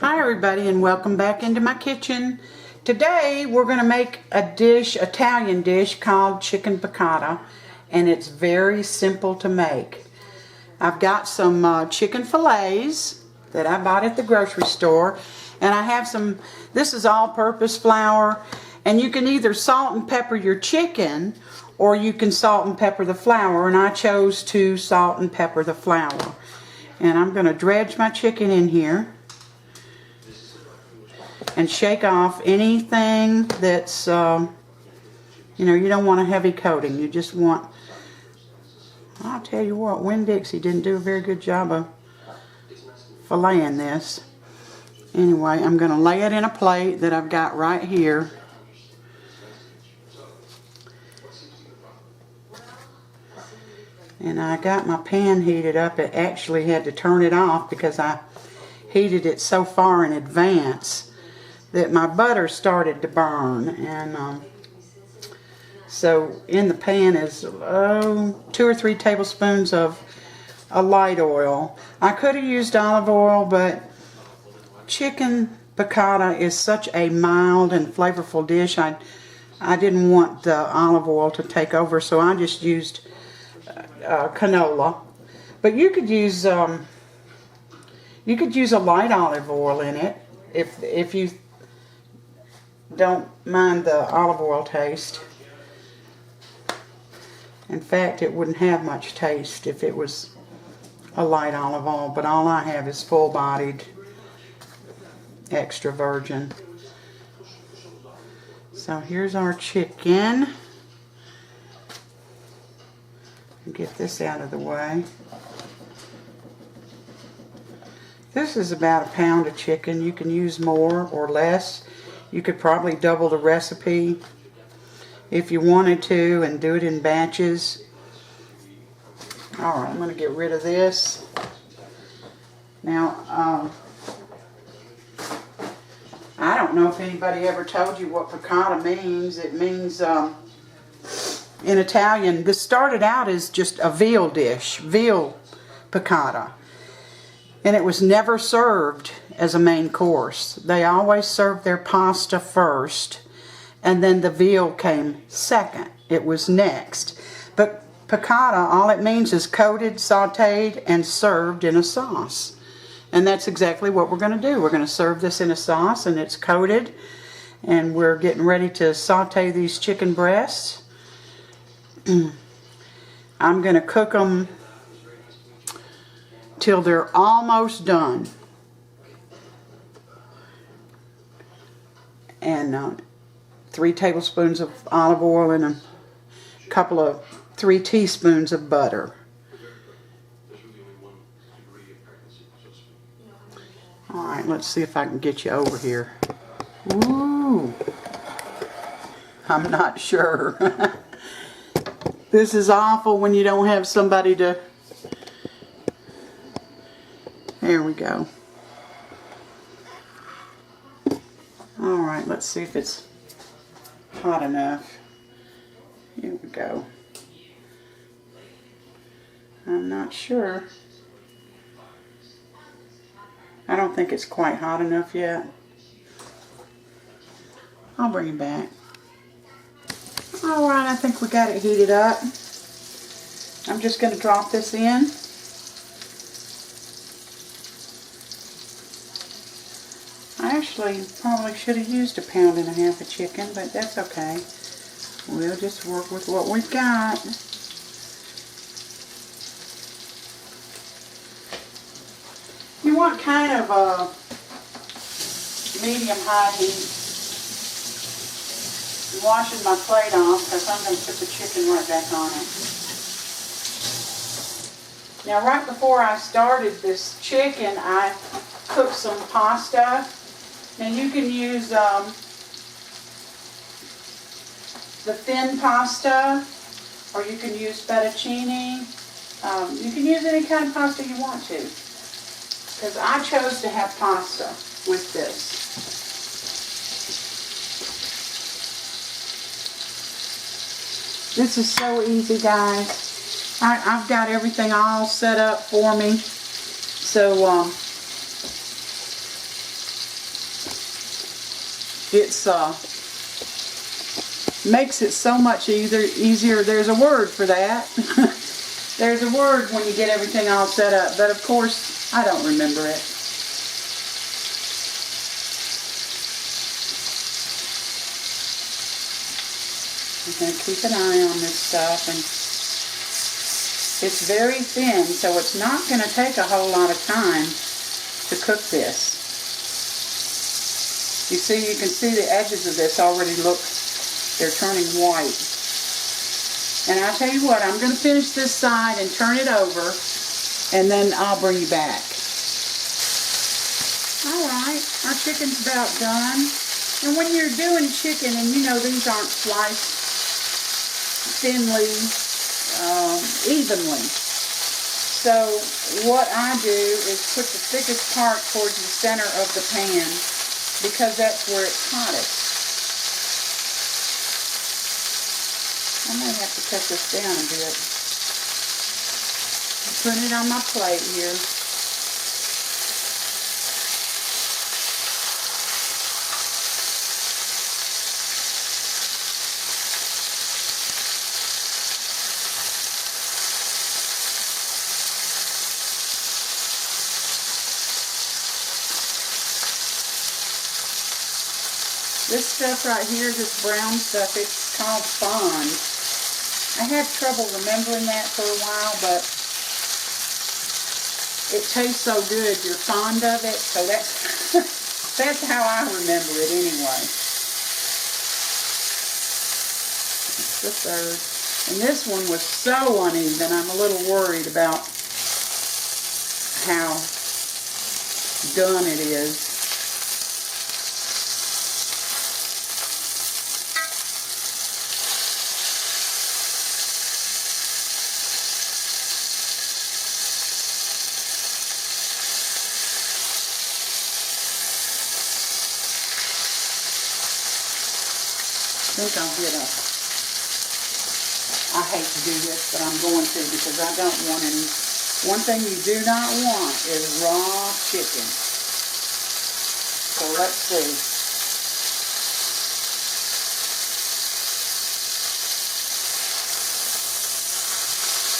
Hi everybody, and welcome back into my kitchen. Today we're going to make a dish, Italian dish called chicken piccata, and it's very simple to make. I've got some chicken fillets that I bought at the grocery store, and I have some, this is all-purpose flour, and you can either salt and pepper your chicken or you can salt and pepper the flour, and I chose to salt and pepper the flour. And I'm going to dredge my chicken in here and shake off anything that's, you know, you don't want a heavy coating. You just want, I'll tell you what, Winn-Dixie didn't do a very good job of filleting this. Anyway, I'm going to lay it in a plate that I've got right here. And I got my pan heated up. It actually had to turn it off because I heated it so far in advance that my butter started to burn. And so in the pan is 2 or 3 tablespoons of a light oil. I could have used olive oil, but chicken piccata is such a mild and flavorful dish. I didn't want the olive oil to take over, so I just used canola. But you could use a light olive oil in it if you don't mind the olive oil taste. In fact, it wouldn't have much taste if it was a light olive oil, but all I have is full-bodied extra virgin. So here's our chicken. Get this out of the way. This is about a pound of chicken. You can use more or less. You could probably double the recipe if you wanted to and do it in batches. Alright, I'm going to get rid of this. Now, I don't know if anybody ever told you what piccata means. It means, in Italian, this started out as just a veal dish, veal piccata. And it was never served as a main course. They always served their pasta first, and then the veal came second. It was next. But piccata, all it means is coated, sautéed, and served in a sauce. And that's exactly what we're going to do. We're going to serve this in a sauce, and it's coated. And we're getting ready to sauté these chicken breasts. I'm going to cook them till they're almost done. And 3 tablespoons of olive oil and a couple of 3 teaspoons of butter. Alright, let's see if I can get you over here. Ooh, I'm not sure. This is awful when you don't have somebody to... There we go. Alright, let's see if it's hot enough. Here we go. I'm not sure. I don't think it's quite hot enough yet. I'll bring it back. Alright, I think we got it heated up. I'm just going to drop this in. I actually probably should have used 1.5 pounds of chicken, but that's okay. We'll just work with what we've got. You want kind of a medium-high heat. I'm washing my plate off because I'm going to put the chicken right back on it. Now, right before I started this chicken, I cooked some pasta. Now, you can use the thin pasta, or you can use fettuccine. You can use any kind of pasta you want to, because I chose to have pasta with this. This is so easy, guys. I've got everything all set up for me. So It's makes it so much easier. There's a word for that. There's a word when you get everything all set up, but of course I don't remember it. I'm going to keep an eye on this stuff, and it's very thin, so it's not going to take a whole lot of time to cook this. You see, you can see the edges of this already look, they're turning white. And I'll tell you what, I'm going to finish this side and turn it over, and then I'll bring you back. Alright, our chicken's about done. And when you're doing chicken, and you know these aren't sliced thinly, evenly. So what I do is put the thickest part towards the center of the pan, because that's where it's hottest. I may have to cut this down a bit. I'm putting it on my plate here. This stuff right here, this brown stuff, it's called fond. I had trouble remembering that for a while, but it tastes so good, you're fond of it, so that's, that's how I remember it anyway. It's the third. And this one was so uneven, I'm a little worried about how done it is. I think I'll get I hate to do this, but I'm going to, because I don't want any. One thing you do not want is raw chicken. So let's see.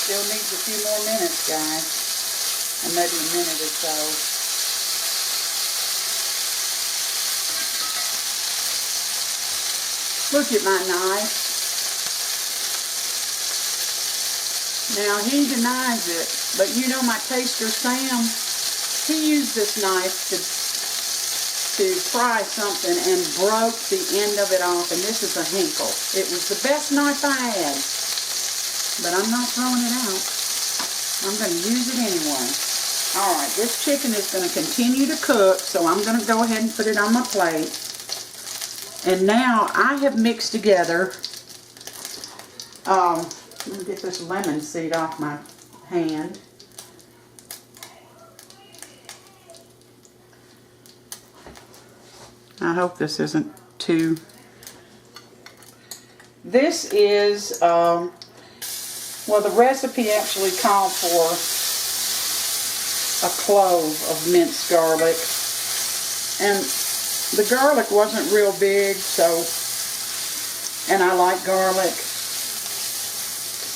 Still needs a few more minutes, guys. Or maybe a minute or so. Look at my knife. Now, he denies it, but you know my taster Sam, he used this knife to fry something and broke the end of it off, and this is a Hinkle. It was the best knife I had, but I'm not throwing it out. I'm going to use it anyway. Alright, this chicken is going to continue to cook, so I'm going to go ahead and put it on my plate. And now I have mixed together, let me get this lemon seed off my hand. I hope this isn't too... This is, well, the recipe actually called for a clove of minced garlic. And the garlic wasn't real big, so, and I like garlic,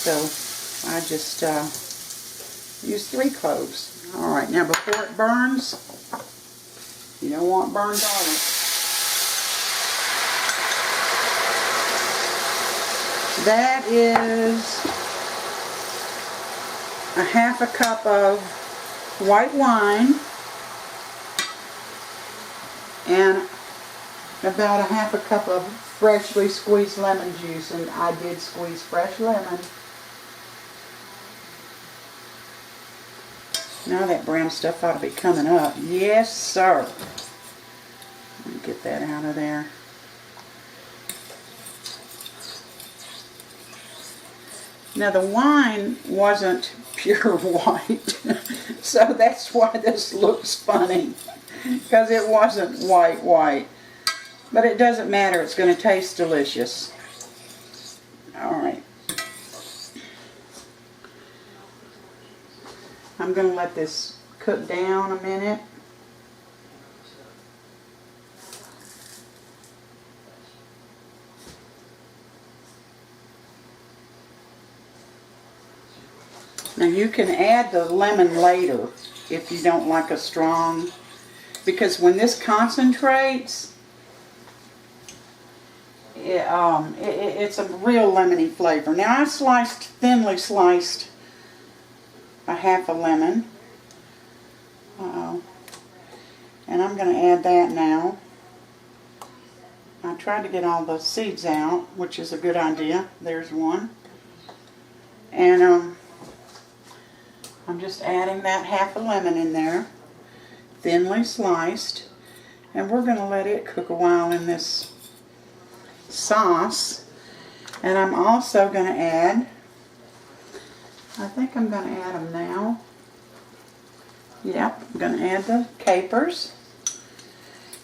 so I just used 3 cloves. Alright, now before it burns, you don't want burned garlic. That is a half a cup of white wine and about a half a cup of freshly squeezed lemon juice, and I did squeeze fresh lemon. Now that brown stuff ought to be coming up. Yes, sir. Let me get that out of there. Now the wine wasn't pure white, so that's why this looks funny, because it wasn't white. But it doesn't matter, it's going to taste delicious. Alright. I'm going to let this cook down a minute. Now you can add the lemon later if you don't like a strong, because when this concentrates, it's a real lemony flavor. Now I thinly sliced a half a lemon. And I'm going to add that now. I tried to get all the seeds out, which is a good idea. There's one. And I'm just adding that half a lemon in there, thinly sliced. And we're going to let it cook a while in this sauce. And I'm also going to add, I think I'm going to add them now. Yep, I'm going to add the capers.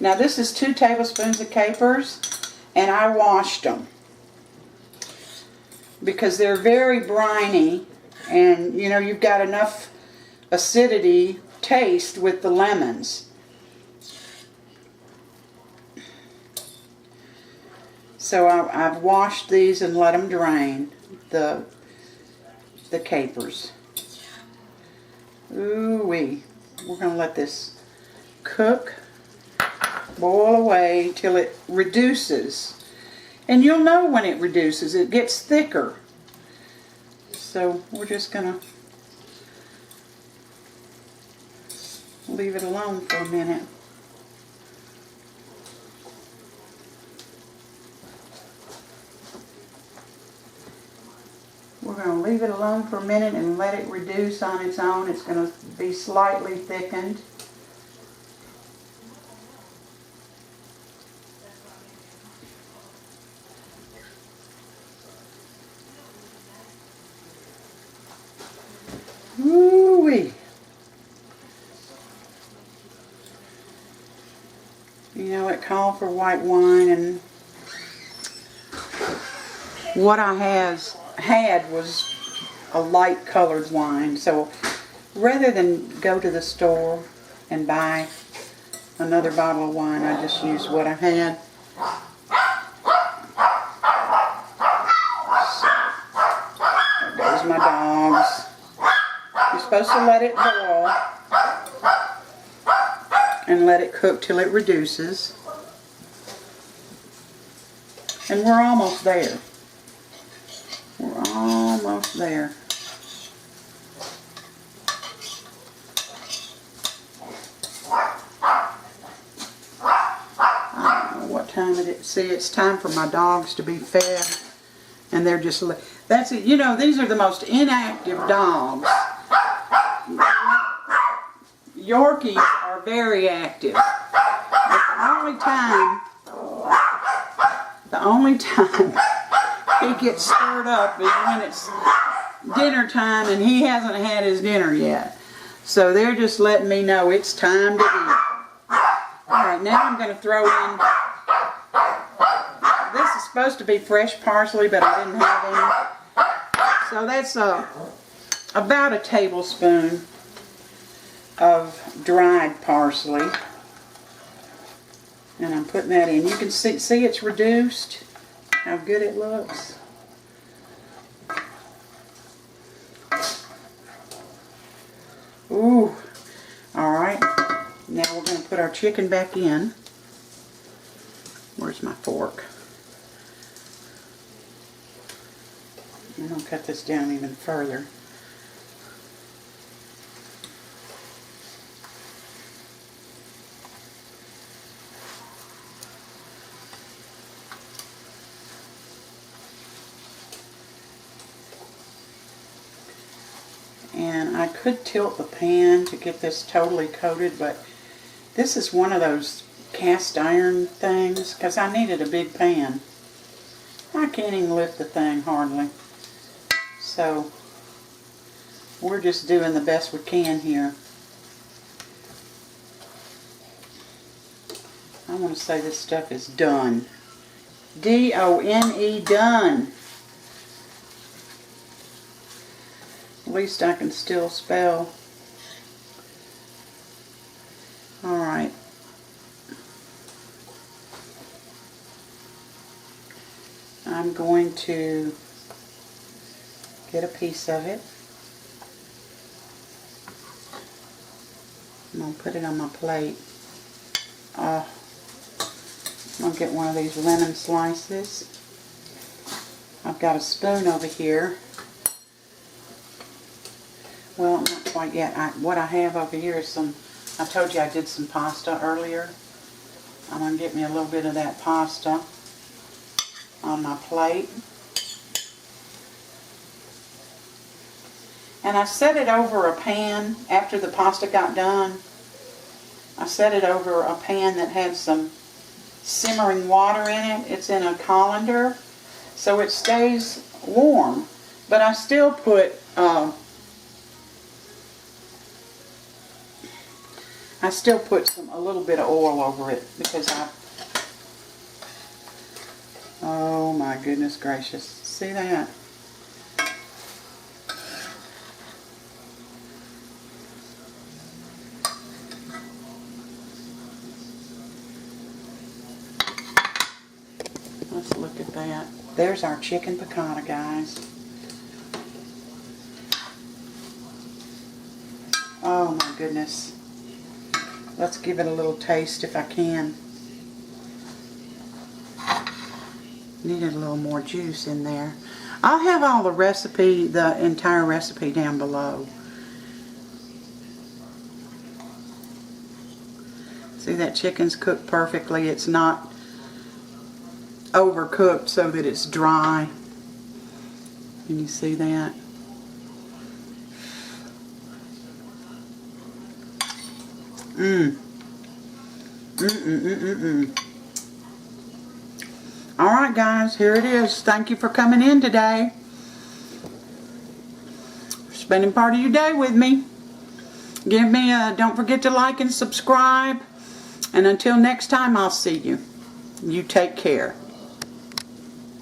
Now this is 2 tablespoons of capers, and I washed them because they're very briny, and you know you've got enough acidity taste with the lemons. So I've washed these and let them drain, the capers. Ooh-wee. We're going to let this cook, boil away till it reduces. And you'll know when it reduces. It gets thicker. So we're just going to leave it alone for a minute. We're going to leave it alone for a minute and let it reduce on its own. It's going to be slightly thickened. Woo-wee. You know, it called for white wine, and what I had was a light colored wine. So rather than go to the store and buy another bottle of wine, I just used what I had. So, there goes my dogs. You're supposed to let it boil and let it cook till it reduces. And we're almost there. We're almost there. I don't know what time it is. See, it's time for my dogs to be fed. And they're just, that's it. You know, these are the most inactive dogs. Yorkies are very active. But the only time he gets stirred up is when it's dinner time and he hasn't had his dinner yet. So they're just letting me know it's time to eat. Alright, now I'm going to throw in, this is supposed to be fresh parsley, but I didn't have any. So that's about a tablespoon of dried parsley. And I'm putting that in. You can see it's reduced. How good it looks. Ooh. Alright. Now we're going to put our chicken back in. Where's my fork? I'm going to cut this down even further. And I could tilt the pan to get this totally coated, but this is one of those cast iron things, because I needed a big pan. I can't even lift the thing hardly. So we're just doing the best we can here. I want to say this stuff is done. D-O-N-E, done. At least I can still spell. Alright. I'm going to get a piece of it. going to put it on my plate. I'm going to get one of these lemon slices. I've got a spoon over here. Well, not quite yet. What I have over here is some, I told you I did some pasta earlier. I'm going to get me a little bit of that pasta on my plate. And I set it over a pan after the pasta got done. I set it over a pan that had some simmering water in it. It's in a colander, so it stays warm. But I still put some a little bit of oil over it because oh my goodness gracious, see that? Let's look at that. There's our chicken piccata, guys. Oh my goodness. Let's give it a little taste if I can. Needed a little more juice in there. I'll have all the recipe, the entire recipe down below. See, that chicken's cooked perfectly. It's not overcooked so that it's dry. Can you see that? Alright guys, here it is. Thank you for coming in today. Spending part of your day with me. Don't forget to like and subscribe. And until next time, I'll see you. You take care.